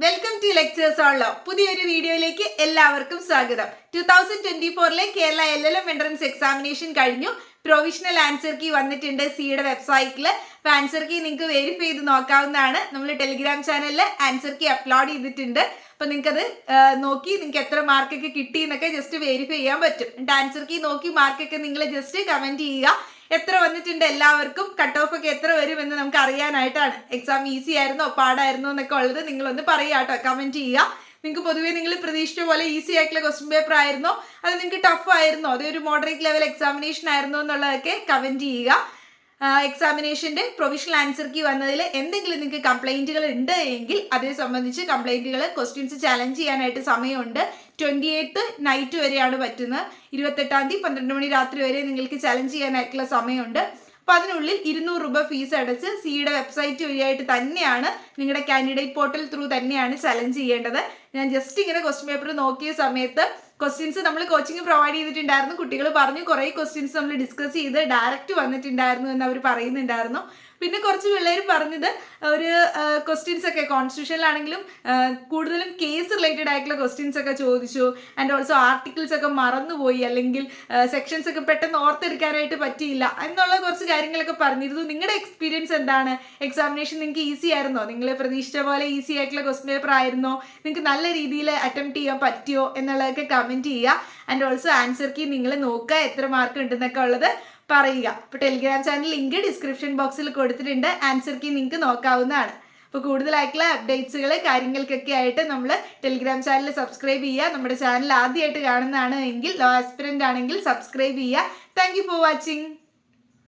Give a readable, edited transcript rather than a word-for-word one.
Welcome to lectures on law. പുതിയൊരു വീഡിയോയിലേക്ക് എല്ലാവർക്കും സ്വാഗതം. 2024 കേരള LLM എൻട്രൻസ് എക്സാമിനേഷൻ കഴിഞ്ഞു. പ്രൊവിഷണൽ ആൻസർ കീ വന്നിട്ടുണ്ട് സിയുടെ വെബ്സൈറ്റിൽ. അപ്പോൾ ആൻസർ കീ നിങ്ങൾക്ക് വെരിഫൈ ചെയ്ത് നോക്കാവുന്നതാണ്. നമ്മൾ ടെലിഗ്രാം ചാനലിൽ ആൻസർ കീ അപ്ലോഡ് ചെയ്തിട്ടുണ്ട്. അപ്പോൾ നിങ്ങൾക്കത് നോക്കി നിങ്ങൾക്ക് എത്ര മാർക്കൊക്കെ കിട്ടി എന്നൊക്കെ ജസ്റ്റ് വെരിഫൈ ചെയ്യാൻ പറ്റും. എന്നിട്ട് ആൻസർ കീ നോക്കി മാർക്കൊക്കെ നിങ്ങൾ ജസ്റ്റ് കമൻറ്റ് ചെയ്യുക. എത്ര വന്നിട്ടുണ്ട്, എല്ലാവർക്കും കട്ട് ഓഫ് ഒക്കെ എത്ര വരുമെന്ന് നമുക്ക് അറിയാനായിട്ടാണ്. എക്സാം ഈസി ആയിരുന്നോ പാടായിരുന്നോ എന്നൊക്കെ ഉള്ളത് നിങ്ങളൊന്ന് പറയുക കേട്ടോ, കമൻറ്റ് ചെയ്യുക. നിങ്ങൾക്ക് പൊതുവേ നിങ്ങൾ പ്രതീക്ഷിച്ച പോലെ ഈസി ആയിട്ടുള്ള ക്വസ്റ്റ്യൻ പേപ്പർ ആയിരുന്നോ, അത് നിങ്ങൾക്ക് ടഫ് ആയിരുന്നോ, അതൊരു മോഡറേറ്റ് ലെവൽ എക്സാമിനേഷൻ ആയിരുന്നോ എന്നുള്ളതൊക്കെ കമൻറ്റ് ചെയ്യുക. എക്സാമിനേഷൻ്റെ പ്രൊവിഷണൽ ആൻസർ കീ വന്നതിൽ എന്തെങ്കിലും നിങ്ങൾക്ക് കംപ്ലൈൻറ്റുകൾ ഉണ്ട് എങ്കിൽ അതേ സംബന്ധിച്ച് കംപ്ലൈൻറ്റുകൾ ക്വസ്റ്റ്യൻസ് ചലഞ്ച് ചെയ്യാനായിട്ട് സമയമുണ്ട്. 28th നൈറ്റ് വരെയാണ് പറ്റുന്നത്. 28ാം തീയതി 12 മണി രാത്രി വരെ നിങ്ങൾക്ക് ചലഞ്ച് ചെയ്യാനായിട്ടുള്ള സമയമുണ്ട്. അപ്പോൾ അതിനുള്ളിൽ 200 രൂപ ഫീസ് അടച്ച് സിയുടെ വെബ്സൈറ്റ് വഴിയായിട്ട് തന്നെയാണ്, നിങ്ങളുടെ കാൻഡിഡേറ്റ് പോർട്ടൽ ത്രൂ തന്നെയാണ് ചലഞ്ച് ചെയ്യേണ്ടത്. ഞാൻ ജസ്റ്റ് ഇങ്ങനെ ക്വസ്റ്റ്യൻ പേപ്പർ നോക്കിയ സമയത്ത് ക്വസ്റ്റ്യൻസ് നമ്മൾ കോച്ചിങ് പ്രൊവൈഡ് ചെയ്തിട്ടുണ്ടായിരുന്നു. കുട്ടികൾ പറഞ്ഞു കുറേ ക്വസ്റ്റ്യൻസ് നമ്മൾ ഡിസ്കസ് ചെയ്ത് ഡയറക്റ്റ് വന്നിട്ടുണ്ടായിരുന്നു എന്ന് അവർ പറയുന്നുണ്ടായിരുന്നു. പിന്നെ കുറച്ച് പിള്ളേർ പറഞ്ഞത് ഒരു ക്വസ്റ്റ്യൻസ് ഒക്കെ കോൺസ്റ്റിറ്റ്യൂഷനിലാണെങ്കിലും കൂടുതലും കേസ് റിലേറ്റഡ് ആയിട്ടുള്ള ക്വസ്റ്റ്യൻസ് ഒക്കെ ചോദിച്ചു. ആൻഡ് ഓൾസോ ആർട്ടിക്കിൾസ് ഒക്കെ മറന്നുപോയി, അല്ലെങ്കിൽ സെക്ഷൻസ് ഒക്കെ പെട്ടെന്ന് ഓർത്തെടുക്കാനായിട്ട് പറ്റിയില്ല എന്നുള്ള കുറച്ച് കാര്യങ്ങളൊക്കെ പറഞ്ഞിരുന്നു. നിങ്ങളുടെ എക്സ്പീരിയൻസ് എന്താണ്? എക്സാമിനേഷൻ നിങ്ങൾക്ക് ഈസി ആയിരുന്നോ? നിങ്ങൾ പ്രതീക്ഷിച്ച പോലെ ഈസി ആയിട്ടുള്ള ക്വസ്റ്റ്യൻ പേപ്പർ ആയിരുന്നോ? നിങ്ങൾക്ക് നല്ല രീതിയിൽ അറ്റംപ്റ്റ് ചെയ്യാൻ പറ്റിയോ എന്നുള്ളതൊക്കെ കമൻറ്റ് ചെയ്യുക. ആൻഡ് ഓൾസോ ആൻസർ കീ നിങ്ങൾ നോക്കുക, എത്ര മാർക്ക് ഉണ്ടെന്നൊക്കെ ഉള്ളത് പറയുക. അപ്പോൾ ടെലിഗ്രാം ചാനൽ ലിങ്ക് ഡിസ്ക്രിപ്ഷൻ ബോക്സിൽ കൊടുത്തിട്ടുണ്ട്. ആൻസർ കീ നിങ്ങൾക്ക് നോക്കാവുന്നതാണ്. അപ്പോൾ കൂടുതലായിട്ടുള്ള അപ്ഡേറ്റ്സുകൾ കാര്യങ്ങൾക്കൊക്കെ ആയിട്ട് നമ്മൾ ടെലിഗ്രാം ചാനൽ സബ്സ്ക്രൈബ് ചെയ്യുക. നമ്മുടെ ചാനൽ ആദ്യമായിട്ട് കാണുന്നതാണ് എങ്കിൽ ലോ ആസ്പിരൻ്റ് ആണെങ്കിൽ സബ്സ്ക്രൈബ് ചെയ്യുക. Thank you for watching.